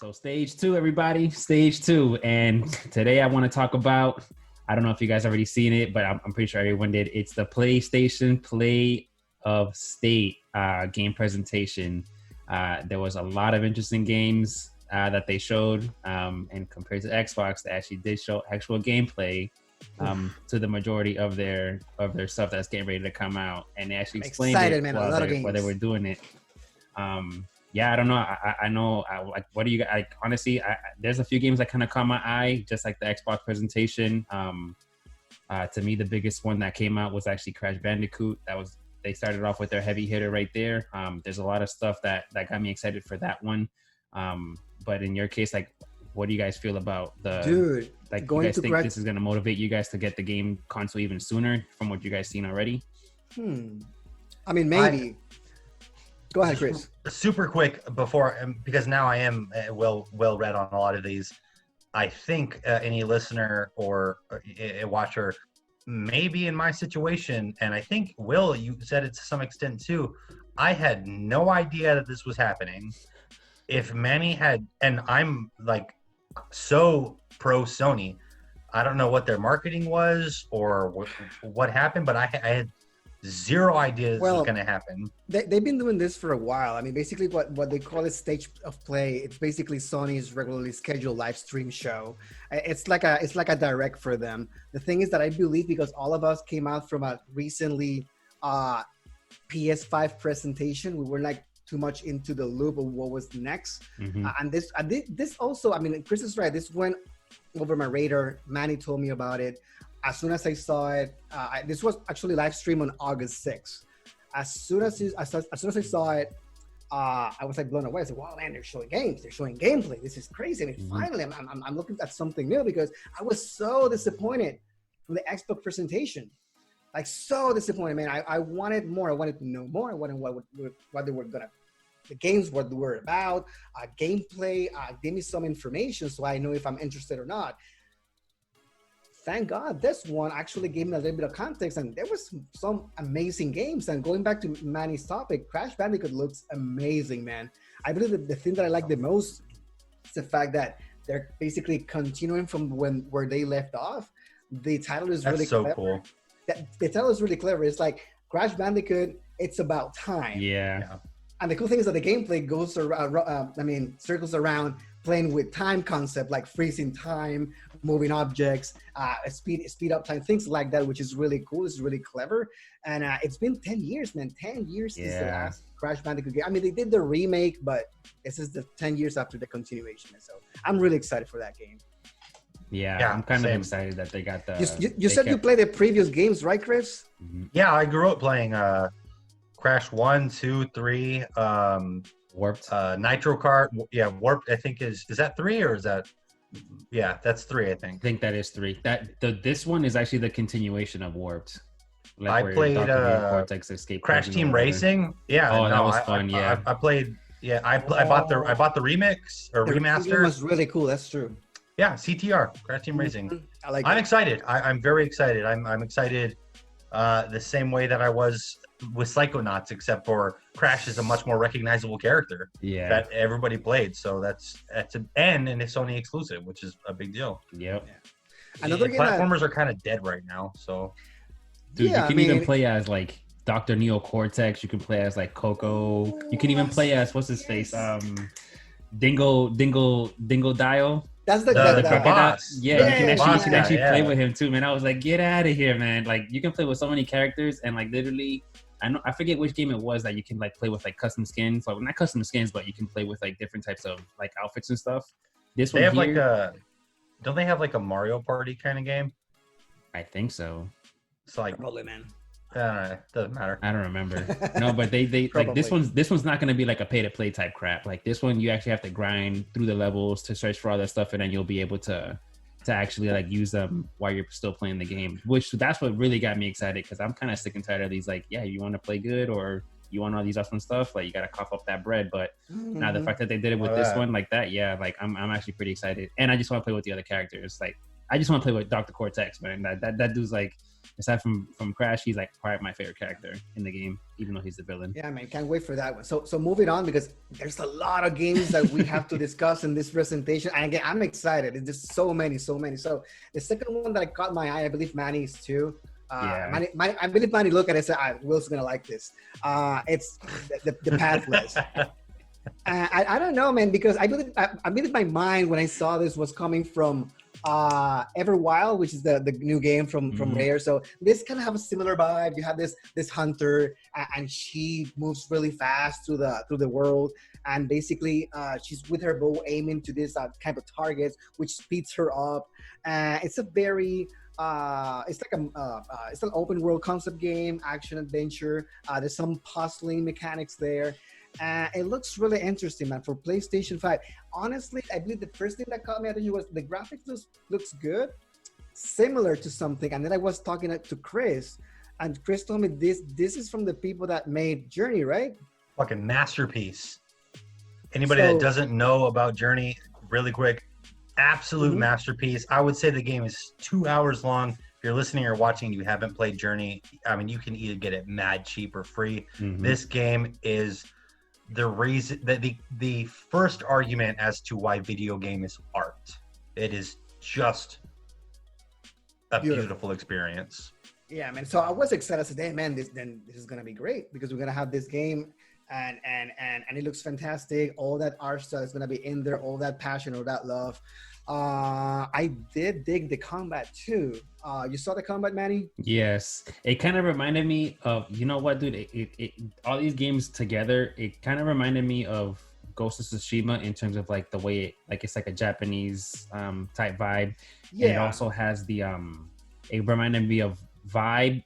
So stage 2, everybody, stage 2. And today I want to talk about, I don't know if you guys already seen it, but I'm pretty sure everyone did. It's the PlayStation Play of State game presentation. There was a lot of interesting games that they showed, and compared to Xbox, they actually did show actual gameplay to the majority of their stuff that's getting ready to come out, and they actually explained why they were doing it. Yeah, I don't know. I know. Like, what do you guys? Like, honestly, there's a few games that kind of caught my eye, just like the Xbox presentation. To me, the biggest one that came out was actually Crash Bandicoot. They started off with their heavy hitter right there. There's a lot of stuff that got me excited for that one. But in your case, like, what do you guys feel about Dude, like, you guys think this is going to motivate you guys to get the game console even sooner from what you guys seen already? I mean, maybe. Go ahead, Chris. Super quick before, because now I am well read on a lot of these. I think any listener or a watcher may be in my situation, and I think, Will, you said it to some extent too. I had no idea that this was happening. If Manny had, and I'm like so pro Sony, I don't know what their marketing was or what happened, but I had zero idea this was going to happen. They've been doing this for a while. I mean, basically what they call it State of Play. It's basically Sony's regularly scheduled live stream show. It's like a direct for them. The thing is that I believe because all of us came out from a recently PS5 presentation, we were like too much into the loop of what was next. And this also, I mean, Chris is right. This went over my radar. Manny told me about it. As soon as I saw it, this was actually live stream on August 6th. As soon as I saw it, I was like blown away. I said, "Wow, man! They're showing games. They're showing gameplay. This is crazy." I mean, finally, I'm looking at something new because I was so disappointed from the Xbox presentation. Like, so disappointed, man. I wanted more. I wanted to know more. I wanted what they were gonna, the games, what they were about, gameplay. Give me some information so I know if I'm interested or not. Thank God this one actually gave me a little bit of context, and there was some amazing games. And going back to Manny's topic, Crash Bandicoot looks amazing, man. I believe that the thing that I like the most is the fact that they're basically continuing from where they left off. The title is really clever. Cool. The title is really clever. It's like Crash Bandicoot, it's about time. Yeah. And the cool thing is that the gameplay goes around, circles around playing with time concept, like freezing time, moving objects, speed up time, things like that, which is really cool. It's really clever. And it's been 10 years, man. 10 years since the last Crash Bandicoot game. I mean, they did the remake, but this is the 10 years after the continuation. So I'm really excited for that game. Yeah, I'm kind of excited that they got the... You said you played the previous games, right, Chris? Yeah, I grew up playing Crash 1, 2, 3, Warped. Nitro Kart. Yeah, Warped, I think is that 3 or is that... Yeah, that's 3, I think. I think that is 3. This one is actually the continuation of Warped. Like I played Cortex Escape Crash Team Racing. Yeah, that was fun. I played. Yeah, I bought the remix or remaster. It was really cool. That's true. Yeah, CTR, Crash Team Racing. I'm excited. I'm very excited. I'm excited the same way that I was with Psychonauts, except for Crash is a much more recognizable character that everybody played. So that's and it's Sony exclusive, which is a big deal. Yep. Yeah. Another game platformers are kind of dead right now. So, dude, you can even play as like Dr. Neo Cortex. You can play as like Coco. You can even play as what's his face, Dingle Dial. That's the boss. Yeah, you can actually play with him too, man. I was like, get out of here, man. Like, you can play with so many characters, and like literally, I forget which game it was that you can like play with like custom skins. Like, not custom skins, but you can play with like different types of like outfits and stuff. This one here, don't they have like a Mario Party kind of game? I think so. It's like probably, man. Doesn't matter. I don't remember. No, but they like this one's not gonna be like a pay to play type crap. Like this one, you actually have to grind through the levels to search for all that stuff, and then you'll be able to actually like use them while you're still playing the game. Which that's what really got me excited, because I'm kind of sick and tired of these like, yeah, you want to play good or you want all these awesome stuff, like you gotta cough up that bread. But now the fact that they did it with this one like that, yeah, like I'm actually pretty excited, and I just want to play with the other characters. Like I just want to play with Dr. Cortex, man. That dude's like, aside from Crash, he's like probably my favorite character in the game, even though he's the villain. Yeah, man, can't wait for that one. So moving on, because there's a lot of games that we have to discuss in this presentation. And again, I'm excited. It's just so many. So the second one that caught my eye, I believe Manny is too. I believe Manny looked at it and said, Will's gonna like this. It's the Pathless. I don't know, man, because I believe my mind when I saw this was coming from Everwild, which is the new game from Rare. So this kind of have a similar vibe. You have this hunter, and she moves really fast through the world, and basically she's with her bow aiming to this type of targets, which speeds her up. It's a very it's an open world concept game, action adventure. There's some puzzling mechanics there. It looks really interesting, man, for PlayStation 5. Honestly, I believe the first thing that caught my attention was the graphics looks good, similar to something. And then I was talking to Chris, and Chris told me this is from the people that made Journey, right? Fucking masterpiece. Anybody that doesn't know about Journey, really quick, absolute masterpiece. I would say the game is 2 hours long. If you're listening or watching, you haven't played Journey, I mean, you can either get it mad cheap or free. This game is the reason that the first argument as to why video game is art. It is just a beautiful experience. Yeah, man. So I was excited. I said, "Hey, man, this is gonna be great because we're gonna have this game, and it looks fantastic. All that art style is gonna be in there. All that passion, all that love." I did dig the combat too. You saw the combat, Manny? Yes, it kind of reminded me of, you know what, dude? It all these games together, it kind of reminded me of Ghost of Tsushima in terms of like the way it's like a Japanese type vibe. Yeah. And it also has the it reminded me of Rhyme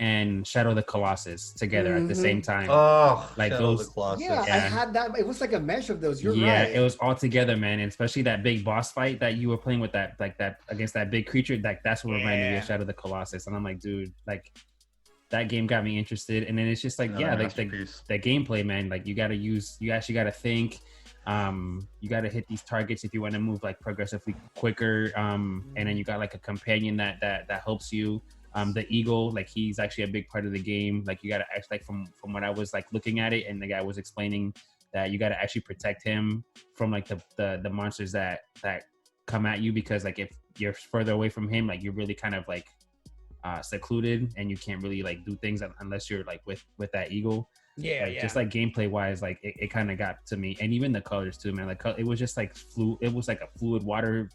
and Shadow of the Colossus together at the same time. Oh, like Shadow those. of the Colossus. Yeah, I had that. It was like a mesh of those. You're right. Yeah, it was all together, man. And especially that big boss fight that you were playing with that against that big creature. Like that's what reminded me of Shadow of the Colossus. And I'm like, dude, like that game got me interested. And then it's just like, like the gameplay, man. Like you actually gotta think. You got to hit these targets if you want to move like progressively quicker. And then you got like a companion that helps you. The eagle, like he's actually a big part of the game. Like you got to act like from what I was like looking at it, and the guy was explaining that you got to actually protect him from like the monsters that come at you, because like if you're further away from him, like you're really kind of like secluded, and you can't really like do things unless you're like with that eagle. Just like gameplay wise, like it kind of got to me, and even the colors too, man. Like it was just like it was like a fluid water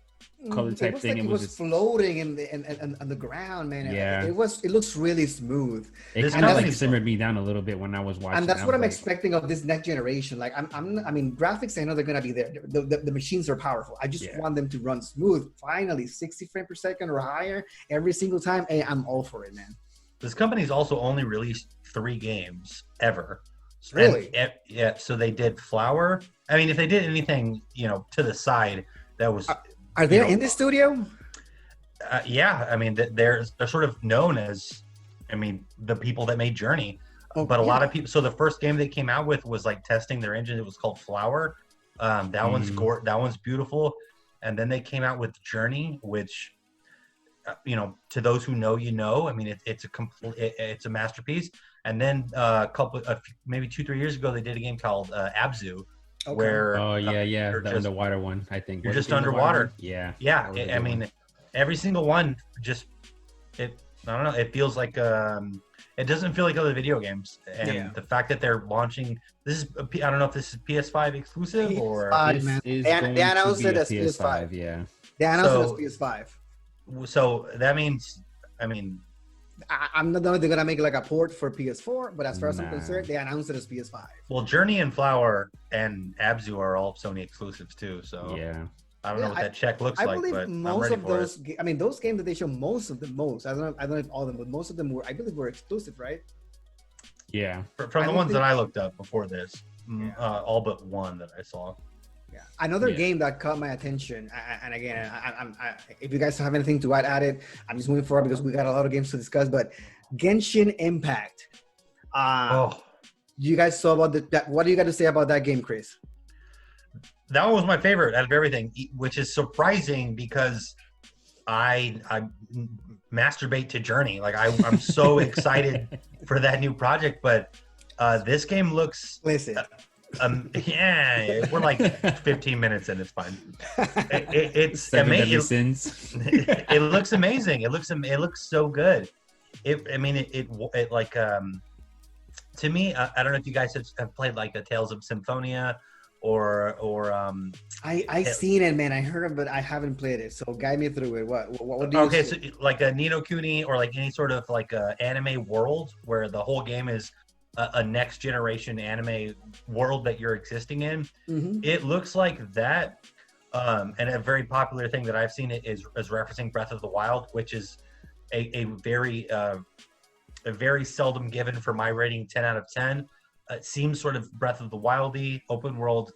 color type thing. Like it was just floating in the ground, man. Yeah, it looks really smooth. It kind of like simmered me down a little bit when I was watching. And that's what I'm expecting of this next generation. Like I mean, graphics, I know they're gonna be there. The machines are powerful. I just want them to run smooth. Finally, 60 frames per second or higher every single time. Hey, I'm all for it, man. This company's also only released 3 games ever. Really? Yeah. So they did Flower. I mean, if they did anything, to the side, that was. Are they in the studio? Yeah. I mean, they're sort of known as, the people that made Journey. But a lot of people. So the first game they came out with was like testing their engine. It was called Flower. That one's beautiful. And then they came out with Journey, which. To those who know, I mean, it's a masterpiece. And then maybe 2-3 years ago, they did a game called Abzu, where the underwater one. I think you're just underwater. Yeah. I mean, every single one I don't know. It feels like it doesn't feel like other video games. And the fact that they're launching this is I don't know if this is PS5 exclusive or they announced it as PS5. Yeah, they announced it as PS5. So that means, I'm not know if they're gonna make like a port for PS4, but as far as I'm concerned, they announced it as PS5. Well, Journey and Flower and Abzu are all Sony exclusives too. So I don't know what that check looks like. I believe most of those. Those games that they show, most of them. I don't know if all of them, but most of them were. I believe were exclusive, right? Yeah. From the ones that I looked up before this, all but one that I saw. Yeah. Another game that caught my attention, and again, if you guys have anything to add at it, I'm just moving forward because we got a lot of games to discuss. But Genshin Impact. You guys saw about that? What do you got to say about that game, Chris? That one was my favorite out of everything, which is surprising because I masturbate to Journey. Like I'm so excited for that new project, but this game looks. Listen. Yeah, we're like 15 minutes in. It's fine. It's Seven deadly amazing. sins. It looks amazing. It looks so good. It like to me. I don't know if you guys have played like the Tales of Symphonia or I seen it, man. I heard it, but I haven't played it. So guide me through it. What do you okay, see? so like a Ni no Kuni or like any sort of like a anime world where the whole game is a next generation anime world that you're existing in. Mm-hmm. It looks like that. And a very popular thing that I've seen it is referencing Breath of the Wild, which is a very seldom given for my rating 10 out of 10. It seems sort of Breath of the Wildy, open world.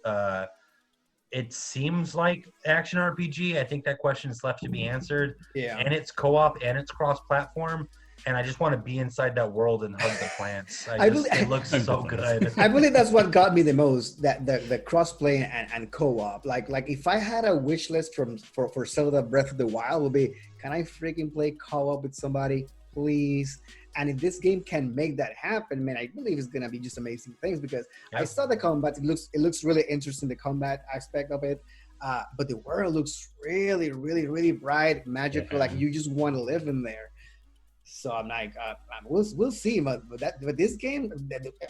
It seems like action RPG. I think that question is left to be answered. Yeah. And it's co-op and it's cross-platform. And I just want to be inside that world and hug the plants. It looks so good. I believe that's what got me the most, that the crossplay and co-op. Like if I had a wish list for Zelda Breath of the Wild, would be, can I freaking play co-op with somebody, please? And if this game can make that happen, man, I believe it's gonna be just amazing things, because I saw the combat. It looks really interesting, the combat aspect of it. But the world looks really, really, really bright, magical. Yeah. Like you just want to live in there. So I'm like, we'll see. But this game,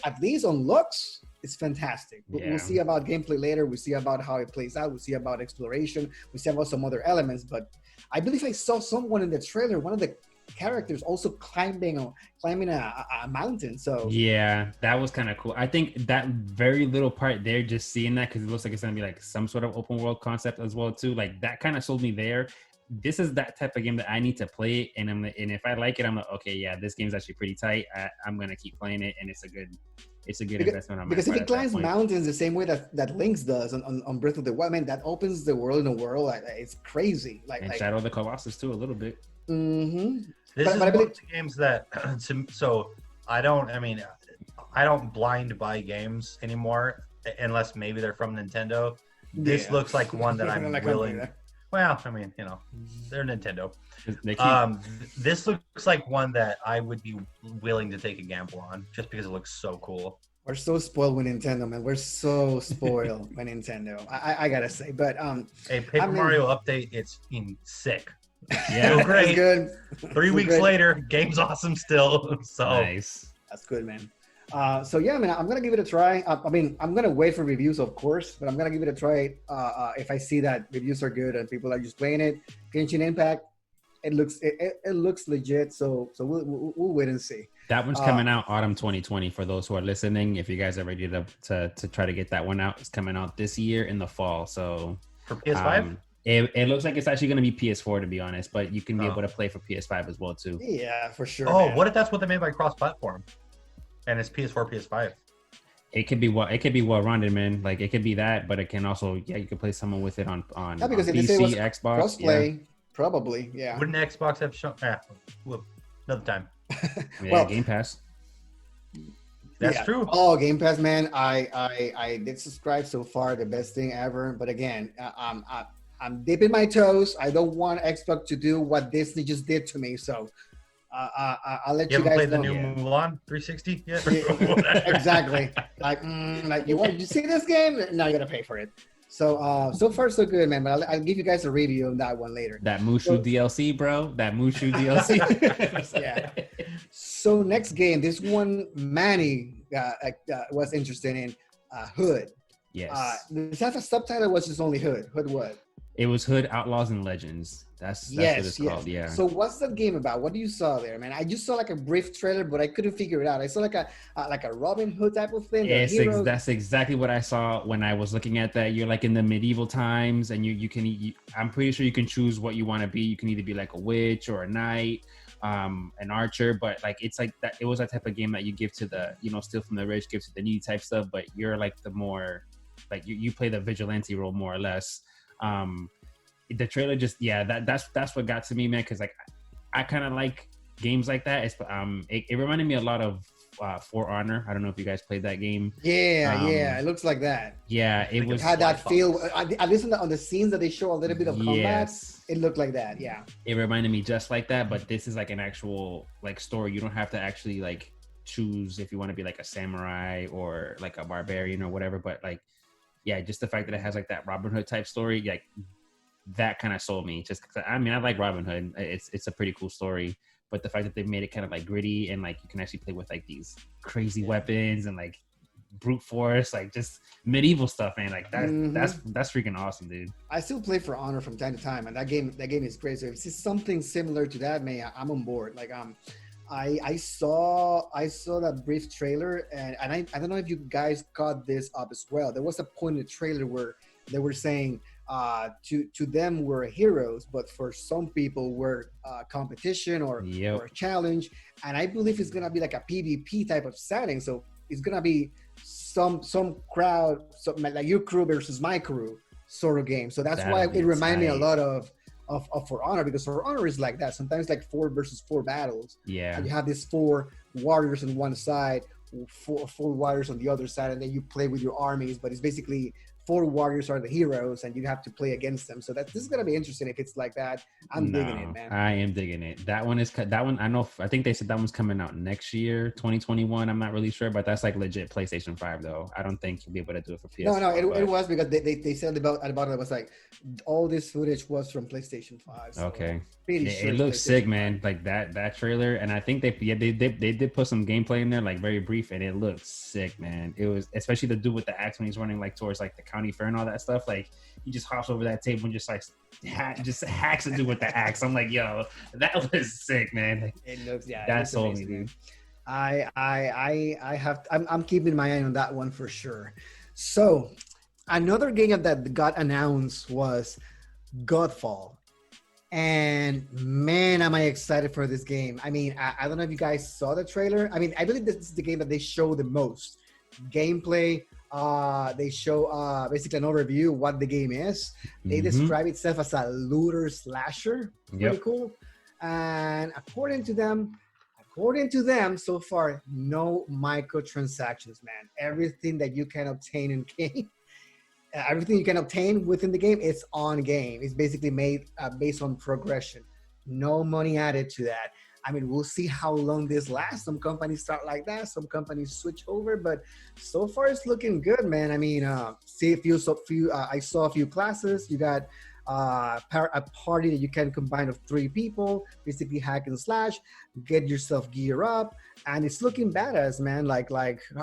at least on looks, it's fantastic. Yeah. We'll see about gameplay later. We'll see about how it plays out. We'll see about exploration. We'll see about some other elements. But I believe I saw someone in the trailer, one of the characters also climbing a mountain. So yeah, that was kind of cool. I think that very little part there, just seeing that, because it looks like it's gonna be like some sort of open world concept as well too. Like that kind of sold me there. This is that type of game that I need to play, and if I like it, I'm like, okay, yeah, this game's actually pretty tight. I'm gonna keep playing it, and it's a good investment on my part. Because if it climbs mountains the same way that Lynx does on Breath of the Wild, man, that opens the world in a world. It's crazy. And Shadow of the Colossus too, a little bit. Mm-hmm. This is one of the games that, so I don't blind buy games anymore unless maybe they're from Nintendo. This looks like one that I'm willing. Well, I mean, they're Nintendo. This looks like one that I would be willing to take a gamble on, just because it looks so cool. We're so spoiled with Nintendo, man. We're so spoiled by Nintendo. I gotta say, but a Paper Mario update, it's sick. Yeah, so great. Good. 3 weeks later, game's awesome still. So nice. That's good, man. So yeah, man, I'm gonna give it a try. I'm gonna wait for reviews, of course, but I'm gonna give it a try. If I see that reviews are good and people are just playing it, Genshin Impact, it looks legit. So we'll wait and see. That one's coming out autumn 2020 for those who are listening. If you guys are ready to try to get that one out, it's coming out this year in the fall. So for PS5. It looks like it's actually going to be PS4, to be honest, but you can be able to play for PS5 as well too. Yeah, for sure. Oh, man. What if that's what they made by cross-platform, and it's PS4, PS5? It could be well-rounded, man. Like it could be that, but it can also, you could play someone with it on because PC, Xbox. Crossplay, probably, yeah. Wouldn't Xbox have shown? Another time. Yeah, Game Pass. That's true. Oh, Game Pass, man. I did subscribe so far, the best thing ever. But again, I'm dipping my toes. I don't want Xbox to do what Disney just did to me. So I'll let you guys know. You haven't played the new Mulan 360 yet? Exactly. Like you see this game? Now you got to pay for it. So so far so good, man. But I'll give you guys a review on that one later. That Mushu DLC, bro. That Mushu DLC. Yeah. So next game, this one Manny was interested in, Hood. Yes. Does that have a subtitle? Was just only Hood? Hood what? It was Hood Outlaws and Legends. That's what it's called. Yeah. So what's that game about? What do you saw there, man? I just saw like a brief trailer, but I couldn't figure it out. I saw like a Robin Hood type of thing. That's exactly what I saw when I was looking at that. You're like in the medieval times, and you can. I'm pretty sure you can choose what you want to be. You can either be like a witch or a knight, an archer. But like it's like that. It was that type of game that you give to the steal from the rich, give to the needy type stuff. But you're like the more like you play the vigilante role more or less. The trailer just that's what got to me, man, because like I kind of like games like that. It's it reminded me a lot of For Honor. I don't know if you guys played that game. Yeah, it looks like that. Yeah, it was had that feel. At least on the scenes that they show a little bit of combat, it looked like that. Yeah, it reminded me just like that. But this is like an actual like story. You don't have to actually like choose if you want to be like a samurai or like a barbarian or whatever. But like, yeah, just the fact that it has like that Robin Hood type story, like that kind of sold me. Just cause, I mean, I like Robin Hood. It's a pretty cool story. But the fact that they made it kind of like gritty and like you can actually play with like these crazy weapons and like brute force, like just medieval stuff, man. Like that's freaking awesome, dude. I still play For Honor from time to time, and that game is great. So if it's something similar to that, man, I'm on board. Like I saw that brief trailer, and I don't know if you guys caught this up as well. There was a point in the trailer where they were saying to them we're heroes, but for some people we're competition or a challenge. And I believe it's gonna be like a PvP type of setting. So it's gonna be some crowd, like your crew versus my crew sort of game. So that's why it reminded me a lot of For Honor, because For Honor is like that. Sometimes like 4 versus 4 battles. Yeah. And you have these 4 warriors on one side, four warriors on the other side, and then you play with your armies. But it's basically 4 warriors are the heroes, and you have to play against them. So this is gonna be interesting if it's like that. I'm digging it, man. I am digging it. That one. I think they said that one's coming out next year, 2021. I'm not really sure, but that's like legit PlayStation 5 though. I don't think you'll be able to do it for PS4. No, it was because they said about it was like all this footage was from PlayStation 5. So okay. It looks sick, man. Like that trailer, and I think they did put some gameplay in there, like very brief, and it looks sick, man. It was especially the dude with the axe when he's running like towards like the county fair and all that stuff. Like he just hops over that table and just like hacks a dude with the axe. I'm like, yo, that was sick, man. Like, it looks that sold me, dude. I'm keeping my eye on that one for sure. So another game that got announced was Godfall. And man, am I excited for this game. I mean, I don't know if you guys saw the trailer. I mean, I believe this is the game that they show the most gameplay. They show basically an overview of what the game is. They describe itself as a looter slasher. Pretty cool. And according to them, so far, no microtransactions, man. Everything that you can obtain in game, everything you can obtain within the game, it's on game. It's basically made based on progression. No money added to that. I mean, we'll see how long this lasts. Some companies start like that. Some companies switch over, but so far it's looking good, man. I mean, I saw a few classes. You got a party that you can combine of 3 people, basically hack and slash, get yourself gear up, and it's looking badass, man. Like,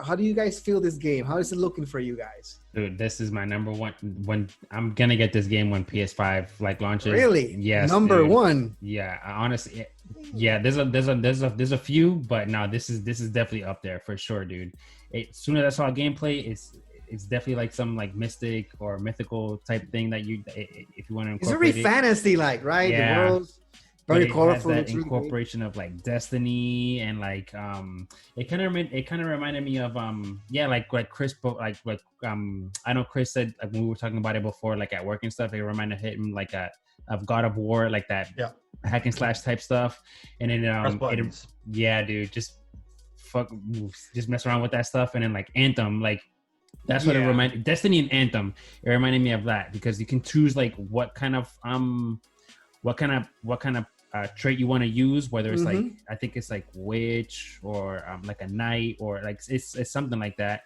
how do you guys feel this game? How is it looking for you guys? Dude, this is my number one. When I'm gonna get this game when PS5 like launches. Really? Yes. Number one. Yeah, honestly, yeah. There's a few, but no, this is definitely up there for sure, dude. As soon as I saw gameplay, it's definitely like some like mystic or mythical type thing that if you want to incorporate. It's very fantasy like, right? Yeah. The world's very colorful. That incorporation of like Destiny and like it kind of reminded me of like Chris, I know Chris said, like, when we were talking about it before, like at work and stuff, it reminded him like of God of War, like that hack and slash type stuff. And then dude, just mess around with that stuff. And then like Anthem, like that's what it reminded. Destiny and Anthem, it reminded me of that, because you can choose like what kind of trait you want to use, whether it's like, I think it's like witch or like a knight, or like it's something like that.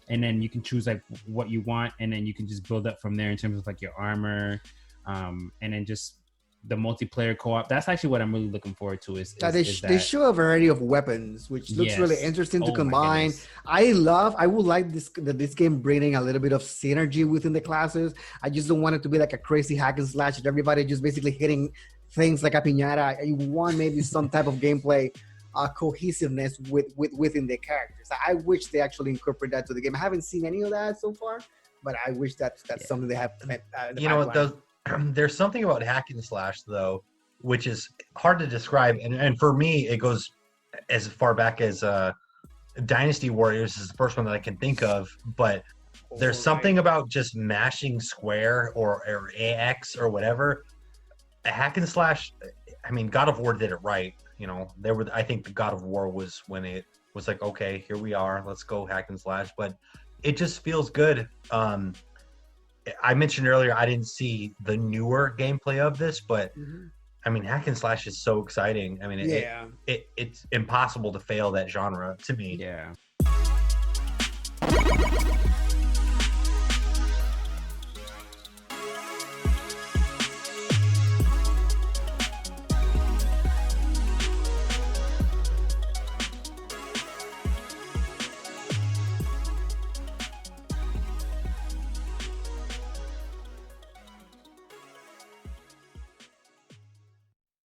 And then you can choose like what you want, and then you can just build up from there in terms of like your armor, and then just the multiplayer co-op. That's actually what I'm really looking forward to. They show a variety of weapons, which looks really interesting to combine. I would like this game bringing a little bit of synergy within the classes. I just don't want it to be like a crazy hack and slash and everybody just basically hitting things like a piñata. You want maybe some type of gameplay cohesiveness within the characters. I wish they actually incorporate that to the game. I haven't seen any of that so far, but I wish that's something they have. There's something about hack and slash though, which is hard to describe, and for me it goes as far back as Dynasty Warriors is the first one that I can think of. But there's something about just mashing square or AX or whatever. A hack and slash. I mean, God of War did it right. I think the God of War was when it was like, okay, here we are, let's go hack and slash. But it just feels good. I mentioned earlier I didn't see the newer gameplay of this, but I mean, hack and slash is so exciting. I mean, it's impossible to fail that genre to me. Yeah.